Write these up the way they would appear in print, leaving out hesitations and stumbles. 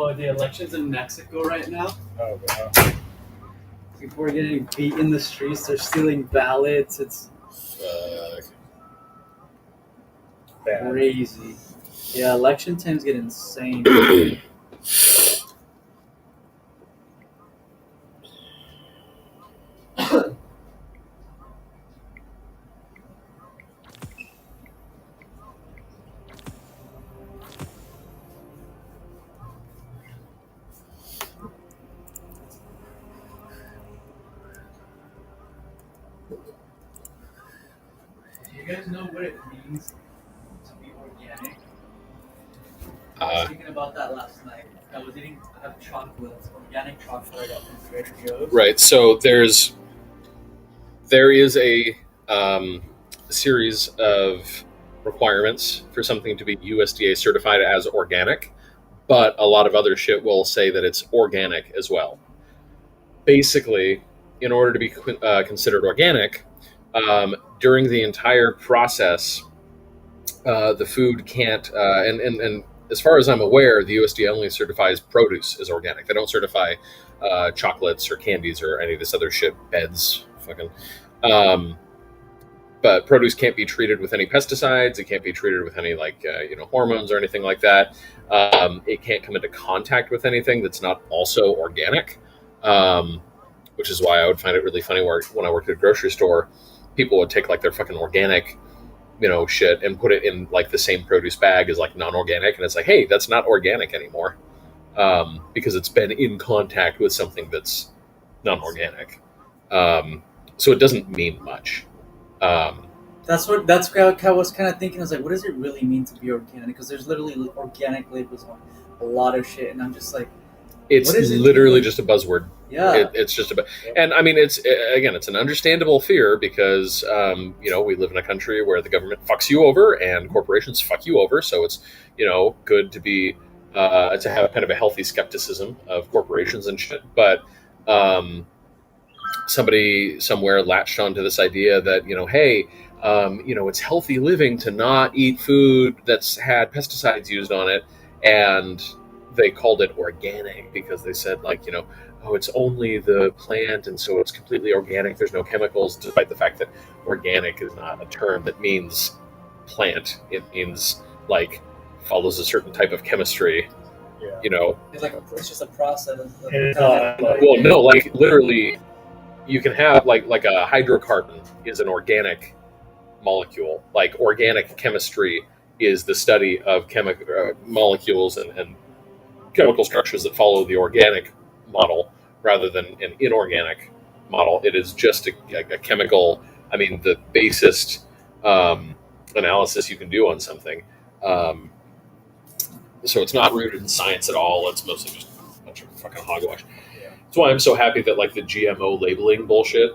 Oh, the elections in Mexico right now. Oh, wow. People are getting beat in the streets. They're stealing ballots. It's Bad. crazy. Yeah, election times get insane. Do you guys know what it means to be organic? I was thinking about that last night. I have chocolates, organic chocolate up in Trader Joe's. Right. So there is a series of requirements for something to be USDA certified as organic, but a lot of other shit will say that it's organic as well. Basically, in order to be considered organic, during the entire process, the food can't, and as far as I'm aware, the USDA only certifies produce as organic. They don't certify chocolates or candies or any of this other shit, beds, fucking. But produce can't be treated with any pesticides. It can't be treated with any hormones or anything like that. It can't come into contact with anything that's not also organic, which is why I would find it really funny when I worked at a grocery store, people would take like their fucking organic shit and put it in like the same produce bag as like non-organic, and it's like, hey, that's not organic anymore, because it's been in contact with something that's non-organic. So it doesn't mean much. That's what I was kind of thinking. I was like, what does it really mean to be organic? Because there's literally organic labels on a lot of shit, and I'm just like, it's literally just a buzzword. Yeah, it's just and I mean, it's an understandable fear because we live in a country where the government fucks you over and corporations fuck you over. So it's good to be to have kind of a healthy skepticism of corporations and shit. But somebody somewhere latched onto this idea that hey, it's healthy living to not eat food that's had pesticides used on it, and they called it organic because they said it's only the plant, and so it's completely organic. There's no chemicals, despite the fact that organic is not a term that means plant. It means follows a certain type of chemistry. Yeah. It's just a process. Literally, you can have like a hydrocarbon is an organic molecule. Like organic chemistry is the study of molecules and chemical structures that follow the organic model rather than an inorganic model. It is just a chemical, the basest analysis you can do on something. So it's not rooted in science at all. It's mostly just a bunch of fucking hogwash. Yeah. That's why I'm so happy that the GMO labeling bullshit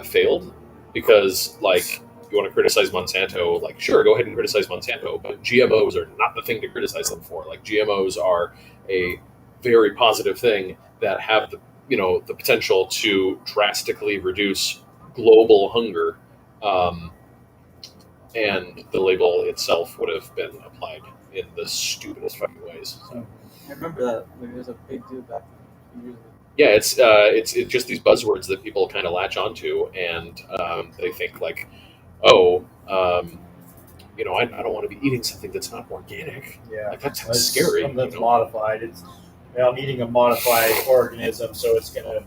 failed, because you want to criticize Monsanto, sure, go ahead and criticize Monsanto, but GMOs are not the thing to criticize them for. GMOs are a very positive thing that have the potential to drastically reduce global hunger, and the label itself would have been applied in the stupidest fucking ways. So. I remember that there was a big deal back a few years ago. Yeah, it's just these buzzwords that people kind of latch onto, and they think I don't want to be eating something that's not organic. Yeah, that's scary. Something that's modified. I'm eating a modified organism, so it's gonna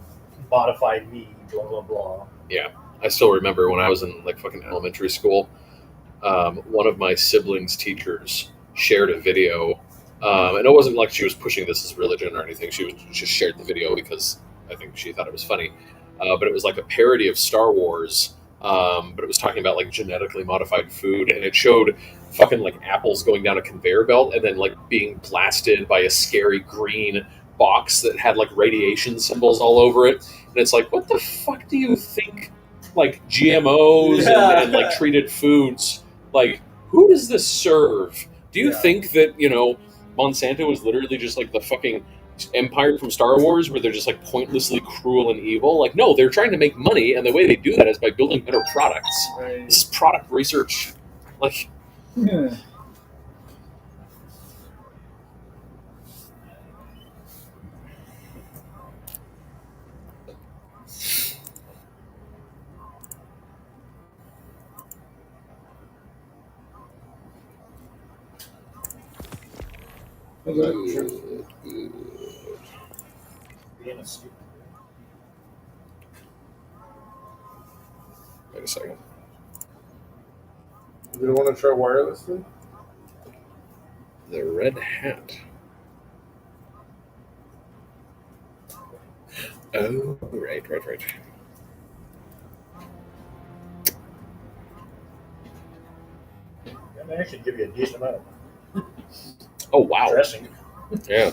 modify me. Blah blah blah. Yeah, I still remember when I was in fucking elementary school. One of my siblings' teachers shared a video, and it wasn't like she was pushing this as religion or anything. She just shared the video because I think she thought it was funny. But it was like a parody of Star Wars. But it was talking about genetically modified food, and it showed fucking apples going down a conveyor belt and then being blasted by a scary green box that had radiation symbols all over it. And it's what the fuck do you think GMOs and treated foods, who does this serve? Do you think that Monsanto is literally just the fucking Empire from Star Wars, where they're just pointlessly cruel and evil? No, they're trying to make money, and the way they do that is by building better products. Right. This is product research. Yeah. Good. Being a stupid. Wait a second. You don't want to try wireless then? The red hat. Oh, right. That may actually give you a decent amount of Oh, wow. dressing. Yeah.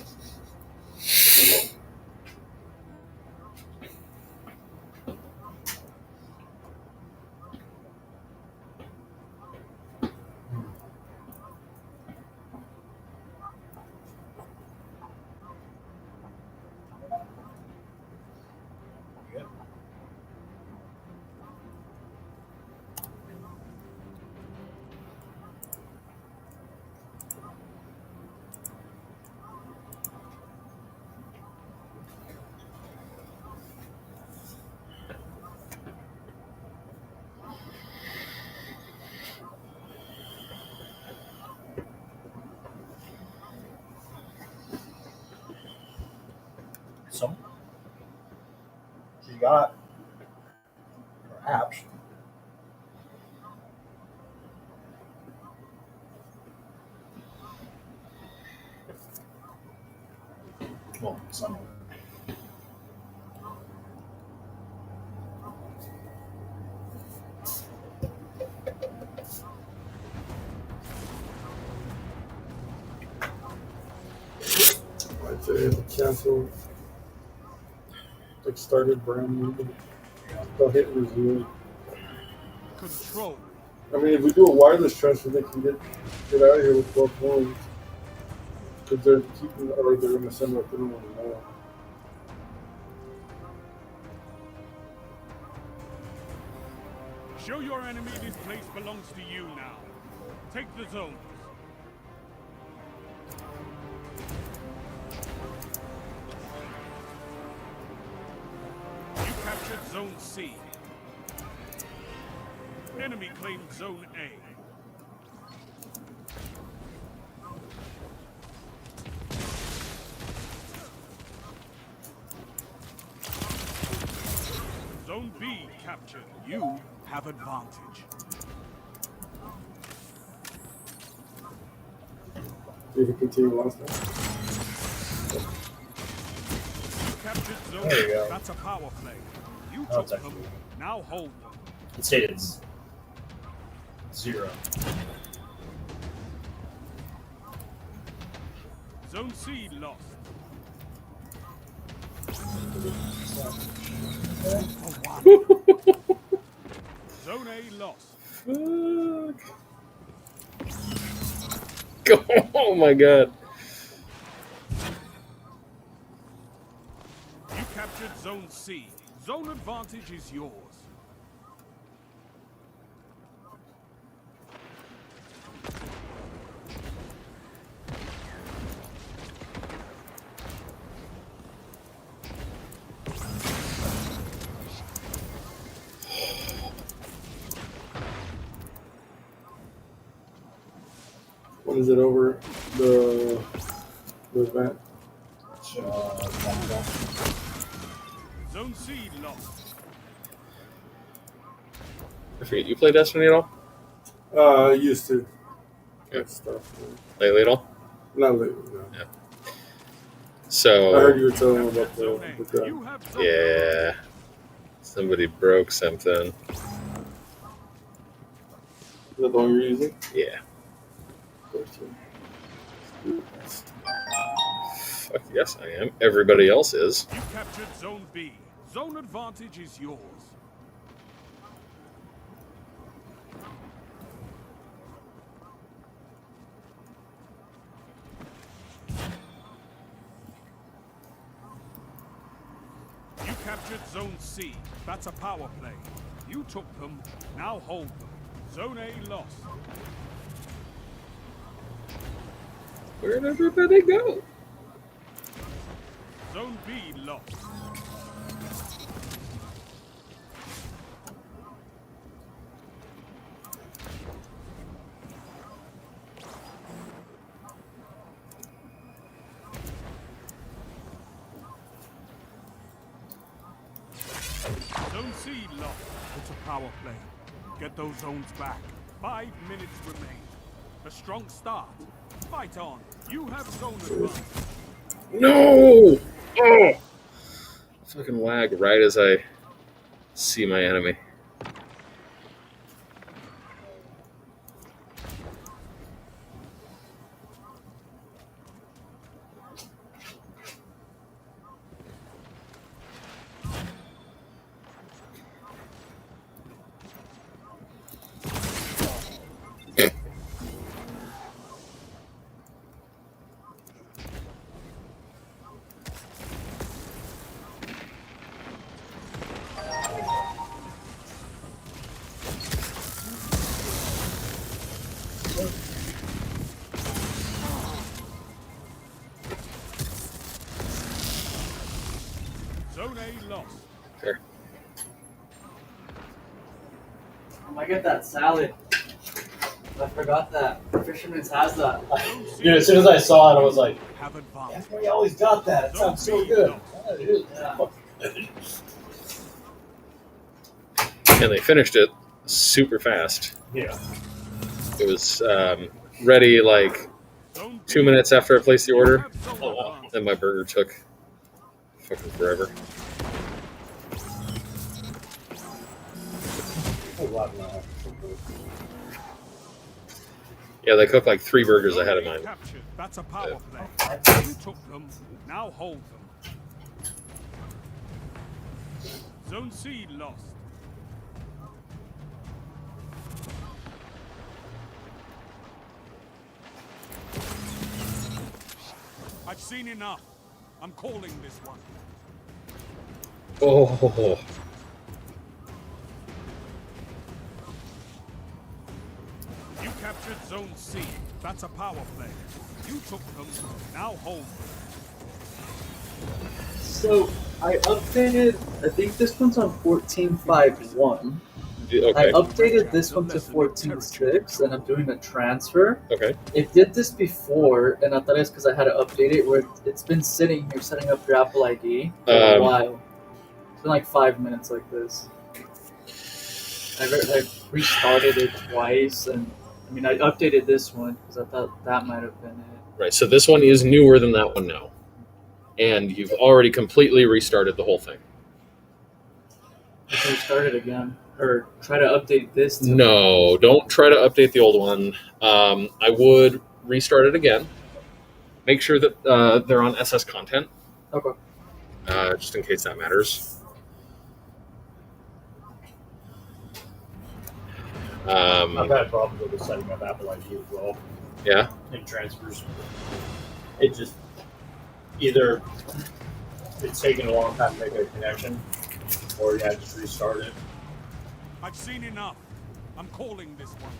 Yeah. Some she got perhaps. Well, some. I'd say cancel. Like started brand new. They'll hit resume. Control. I mean, if we do a wireless transfer, they can get out of here with both phones. Because they're keeping, or they're going to send a third one more. Show your enemy this place belongs to you now. Take the zones. You captured Zone C. Enemy claimed Zone A. Zone B captured. You have advantage. Did he continue last time? You captured Zone There you A. go. That's a power play. You Oh, took it's them. actually- Now hold them. It stated 0. Zone C lost. Zone A lost. Oh my god. You captured Zone C. Zone advantage is yours. When is it over? The event? Zone C lost. I forget, you play Destiny at all? I used to. Yeah. That stuff. Lately at all? Not lately, no. Yeah. I So, heard you were telling me about Captured Zone the A. guy. You have Zone yeah. Somebody broke something. Is that the one you're using? Yeah. Fuck yes, I am. Everybody else is. You captured Zone B. Zone advantage is yours. You captured Zone C. That's a power play. You took them. Now hold them. Zone A lost. Where'd everybody go? Zone B lost. C lost. It's a power play. Get those zones back. 5 minutes remain. A strong start. Fight on. You have zone advantage. No! Oh! Fucking lag right as I see my enemy. Zone A lost. There. I get that salad. I forgot that Fisherman's has that. Zone C Dude, as soon as I saw it, I was like, have advantage. "That's why you always got that. It sounds so good." Yeah, it is. Yeah. Fucking good. And they finished it super fast. Yeah. It was ready like Zone 2 minutes after I placed the You order, have zone Oh, wow. advantage. and my burger took fucking forever. A lot now. Yeah, they cooked like 3 burgers ahead of Zone A mine. captured. That's a power play. You took them. Now hold them. Zone C lost. I've seen enough. I'm calling this one. Oh, You captured Zone C. That's a power play. You took them. Now hold them. So I updated. I think this one's on 14.5.1. I okay, updated this one to 14.6, and I'm doing a transfer. okay. It did this before, and I thought it's because I had to update it. Where it's been sitting here setting up your Apple ID for a while. It's been like 5 minutes like this. I restarted it twice, and I mean I updated this one because I thought that might have been it. Right, so this one is newer than that one now. And you've already completely restarted the whole thing. I can restart it again, or try to update this. To No, don't try to update the old one. I would restart it again. Make sure that they're on SS content, Okay. just in case that matters. I've had problems with the setting up Apple ID as well Yeah, in transfers. It just either it's taking a long time to make a connection, or yeah, just restart it. I've seen enough. I'm calling this one.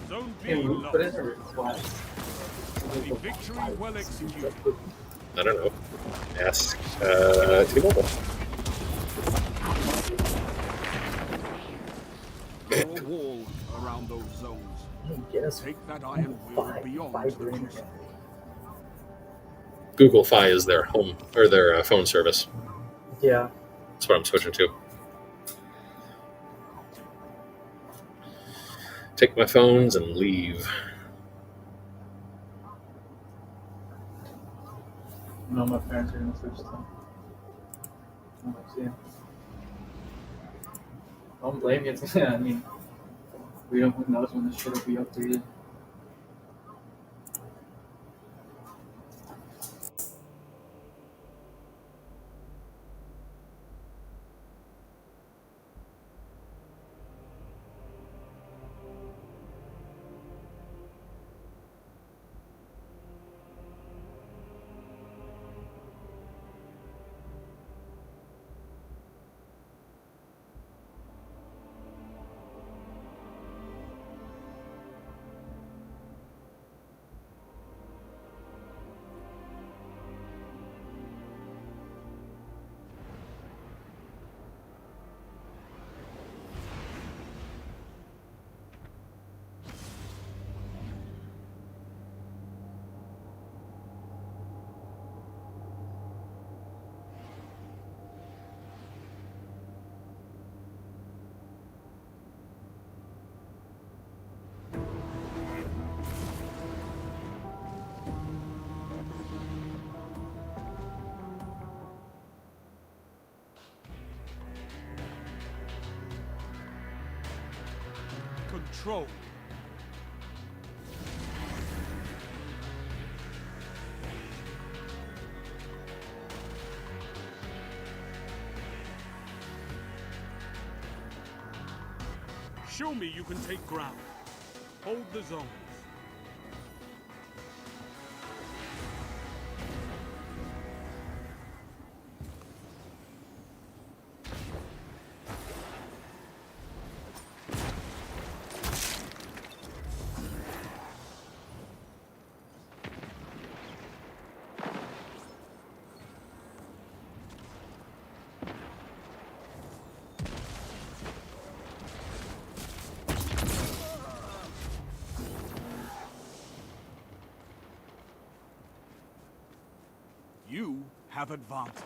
Zone B Hey, we lost. put in a request. The victory well executed. I don't know. Ask T-Mobile. Draw a wall around those zones. Yes. Take that iron will beyond the range. truth. Google Fi is their home or their phone service. Yeah. That's what I'm switching to. Take my phones and leave. No, my parents are gonna switch to. Don't blame you. I mean, we don't. Who knows when this shit will be updated? control. Show me you can take ground. Hold the zones. You have advantage.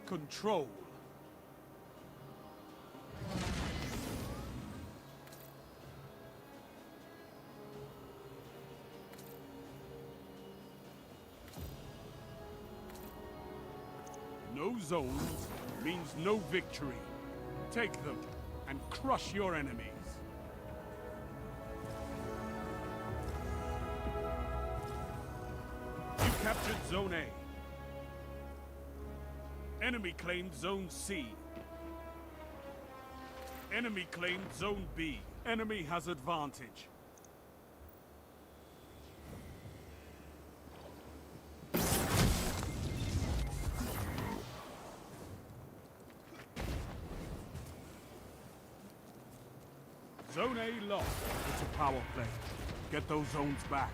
control. No zones means no victory. Take them and crush your enemies. You captured Zone A. Enemy claimed Zone C. Enemy claimed Zone B. Enemy has advantage. Zone A lost. It's a power play. Get those zones back.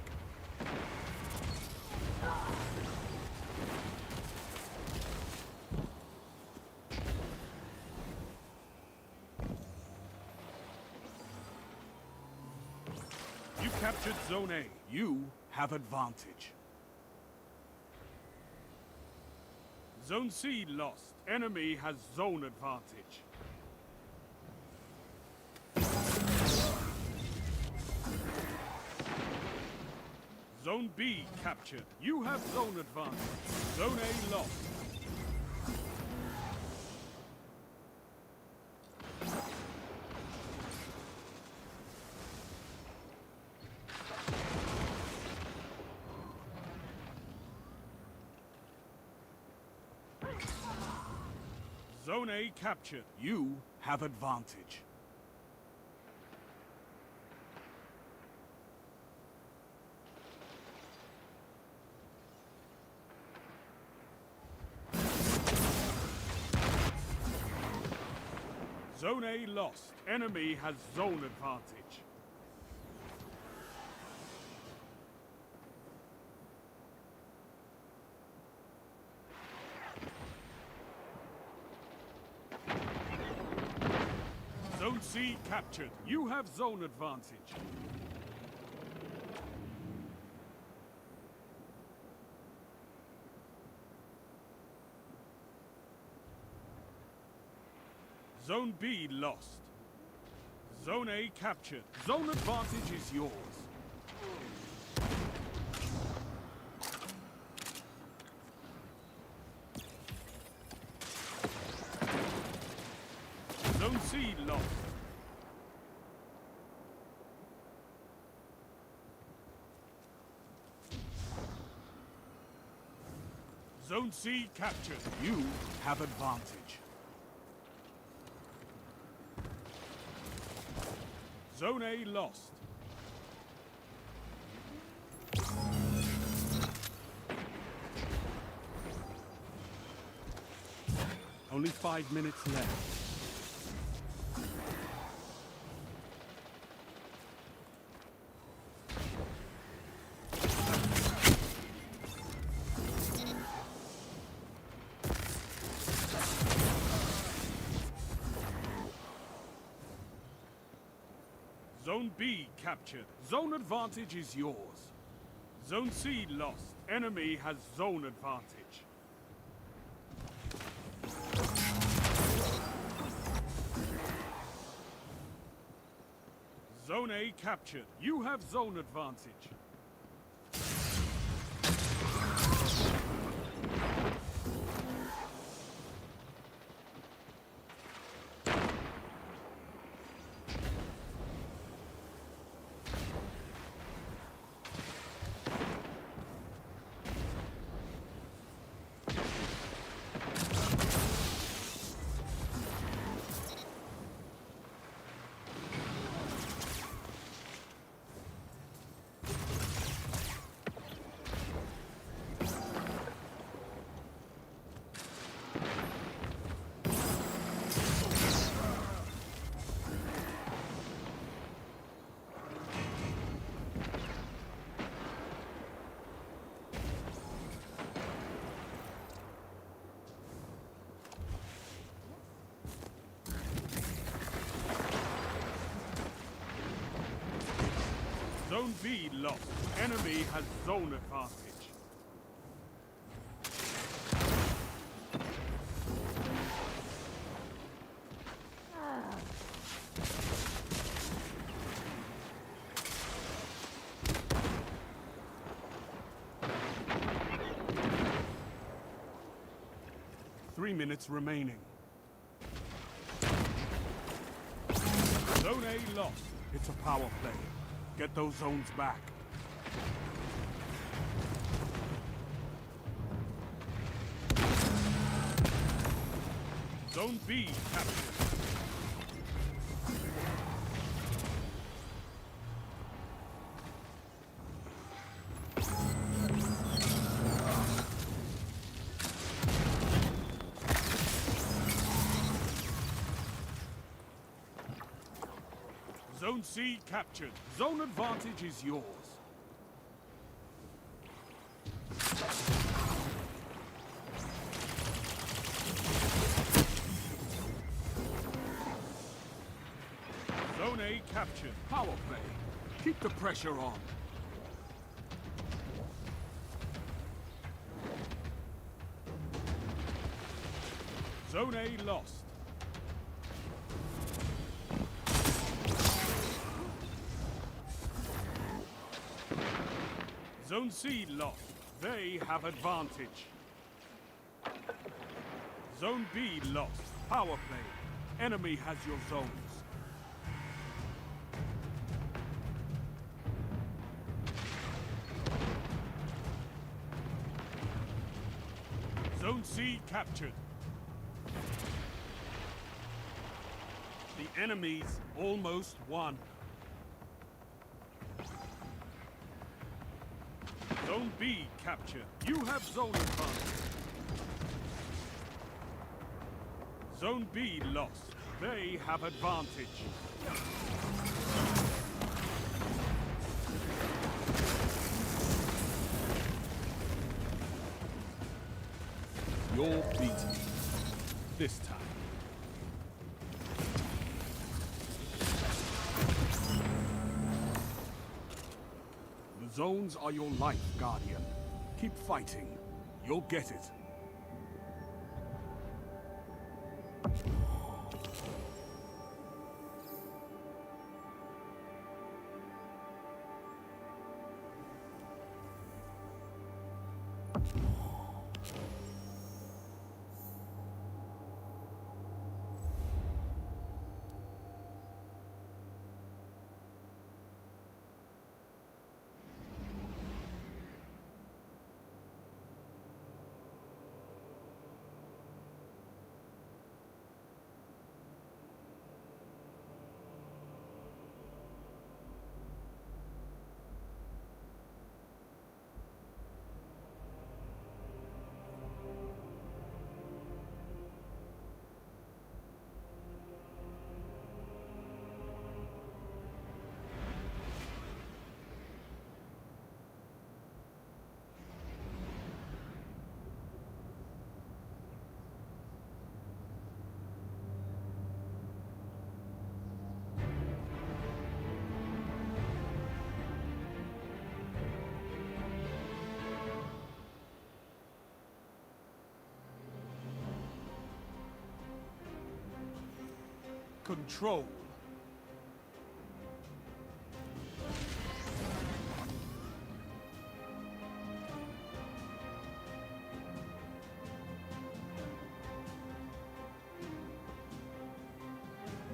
You captured Zone A. You have advantage. Zone C lost. Enemy has zone advantage. Zone B captured. You have zone advantage. Zone A lost. Zone A captured. You have advantage. Zone A lost. Enemy has zone advantage. Zone C captured. You have zone advantage. Zone B lost. Zone A captured. Zone advantage is yours. Zone C lost. Zone C captured. You have advantage. Zone A lost. Only 5 minutes left. Zone B captured. Zone advantage is yours. Zone C lost. Enemy has zone advantage. Zone A captured. You have zone advantage. Zone B lost. Enemy has zone advantage. 3 minutes remaining. Zone A lost. It's a power play. Get those zones back. Zone B captured. Zone C captured. Zone advantage is yours. Zone A captured. Power play. Keep the pressure on. Zone A lost. Zone C lost. They have advantage. Zone B lost. Power play. Enemy has your zones. Zone C captured. The enemies almost won. Zone B captured. You have zone advantage. Zone B lost. They have advantage. You're beaten. This time. The zones are your life, Guardian. Keep fighting. You'll get it. Control.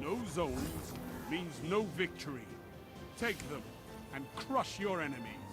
No zones means no victory. Take them and crush your enemies.